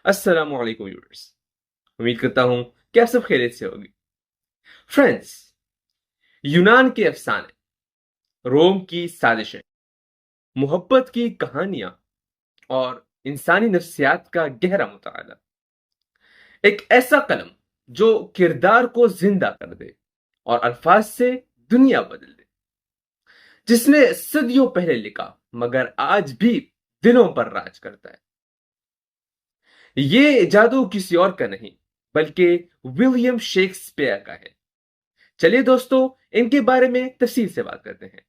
अस्सलाम वालेकुम व्यूअर्स। उम्मीद करता हूं कि आप सब खैरियत से होंगे। फ्रेंड्स, यूनान के अफसाने, रोम की साजिशें, मोहब्बत की कहानियां और इंसानी नफ्सियात का गहरा मुताला। एक ऐसा कलम जो किरदार को जिंदा कर दे और अल्फाज से दुनिया बदल दे, जिसने सदियों पहले लिखा मगर आज भी दिलों पर राज करता है। ये जादू किसी और का नहीं बल्कि विलियम शेक्सपियर का है। चलिए दोस्तों, इनके बारे में तफसील से बात करते हैं।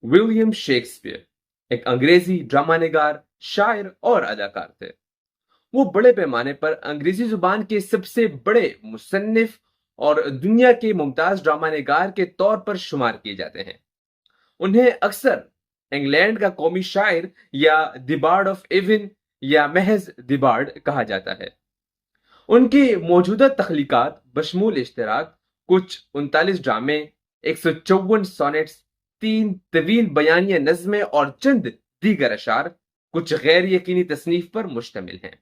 विलियम शेक्सपियर एक अंग्रेजी ड्रामा निगार, शायर और अदाकार थे। वो बड़े पैमाने पर अंग्रेजी जुबान के सबसे बड़े मुसन्निफ और दुनिया के मुमताज ड्रामा निगार के तौर पर शुमार किए जाते हैं। उन्हें अक्सर इंग्लैंड का कौमी शायर या द बार्ड ऑफ एवन या महज द बार्ड कहा जाता है। उनकी मौजूदा तख्लीकात बशमूल इश्तराक कुछ 39 ड्रामे, 154 सोनेट्स, 3 तवील बयानिया नज़्में और चंद दीगर अशार, कुछ गैर यकीनी तसनीफ पर मुश्तमिल हैं।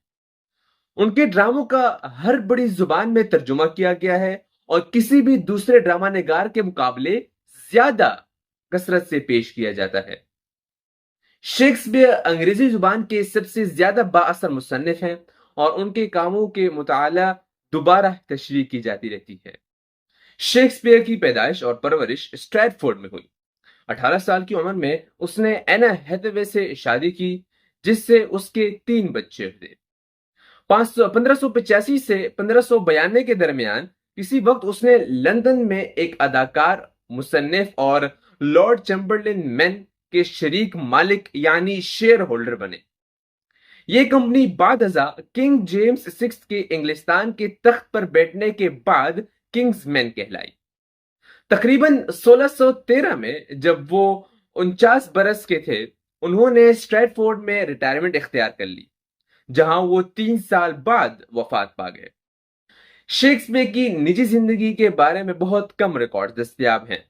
उनके ड्रामों का हर बड़ी जुबान में तर्जुमा किया गया है और किसी भी दूसरे ड्रामा निगार के मुकाबले ज्यादा कसरत से पेश किया जाता है। शेक्सपियर अंग्रेजी जुबान के सबसे ज्यादा बाअसर मुसन्निफ हैं और उनके कामों के मुताला दोबारा तशरीह की जाती रहती है। शेक्सपियर की पैदाइश और परवरिश स्ट्रैटफोर्ड में हुई। 18 साल की उम्र में उसने एना हैथवे से शादी की, जिससे उसके 3 बच्चे थे। 1585 से 1592 के दरमियान किसी वक्त उसने लंदन में एक अदाकार, मुसन्निफ और लॉर्ड चैम्बरलिन मैन के शरीक मालिक यानी शेयर होल्डर बने। ये कंपनी बाद किंग जेम्स सिक्स के इंग्लिस्तान के तख्त पर बैठने के बाद किंग्स मैन कहलाई। तकरीबन 1613 में जब वो 49 बरस के थे, उन्होंने स्ट्रैटफोर्ड में रिटायरमेंट इख्तियार कर ली, जहां वो 3 साल बाद वफात पा गए। शेक्सपियर की निजी जिंदगी के बारे में बहुत कम रिकॉर्ड दस्तयाब हैं,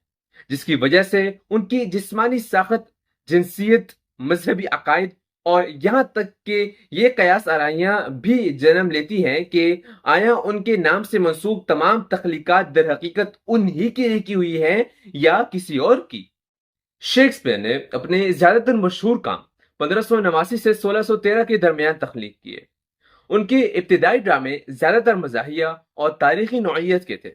जिसकी वजह से उनकी जिस्मानी साखत, जिनसियत, मजहबी अकायद और यहां तक कि ये कयास आराइयां भी जन्म लेती हैं कि आया उनके नाम से मंसूब तमाम तख्लीकात दर हकीकत उन्हीं की लिखी हुई हैं या किसी और की। शेक्सपियर ने अपने ज्यादातर मशहूर काम 1589 से 1613 के दरमियान तख्लीक किए। उनके इब्तिदाई ड्रामे ज्यादातर मजाहिया और तारीखी नौइयत के थे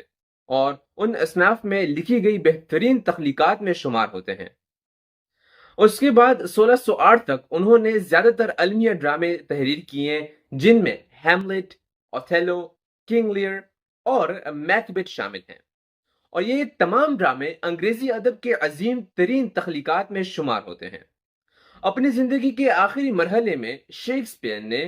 और उन असनाफ में लिखी गई बेहतरीन तख्लीकात में शुमार होते हैं। उसके बाद 1608 तक उन्होंने ज्यादातर अलमिया ड्रामे तहरीर किए, जिनमें हैमलेट, ओथेलो, किंग लियर और मैकबेथ शामिल हैं। और ये तमाम ड्रामे अंग्रेजी अदब के अजीम तरीन तख्लीकात में शुमार होते हैं। अपनी जिंदगी के आखिरी मरहले में शेक्सपियर ने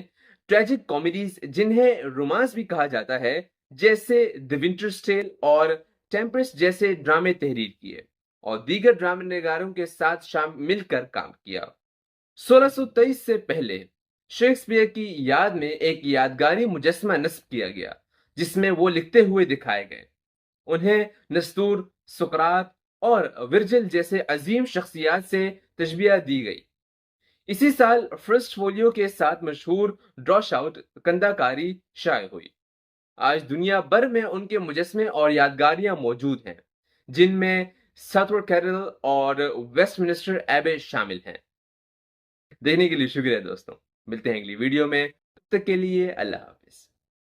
ट्रेजिक कॉमेडीज, जिन्हें रोमांस भी कहा जाता है, जैसे द विंटर्स टेल और टेम्पेस्ट जैसे ड्रामे तहरीर किए और दीगर ड्रामे निगारों के साथ मिलकर काम किया। 1623 से पहले शेक्सपियर की याद में एक यादगारी मुजस्मा नस्ब किया गया, जिसमें वो लिखते हुए दिखाए गए। उन्हें नस्तूर, सुकरात और विर्जिल जैसे अजीम शख्सियात से तशबिया दी गई। इसी साल फर्स्ट फोलियो के साथ मशहूर ड्रॉश आउट कंदाकारी शाये हुई। आज दुनिया भर में उनके मुजस्मे और यादगारियां मौजूद हैं, जिनमें साउथवर्क कैथेड्रल और वेस्टमिनिस्टर एबे शामिल हैं। देखने के लिए शुक्रिया दोस्तों। मिलते हैं अगली वीडियो में, तब तक के लिए अल्लाह हाफिज।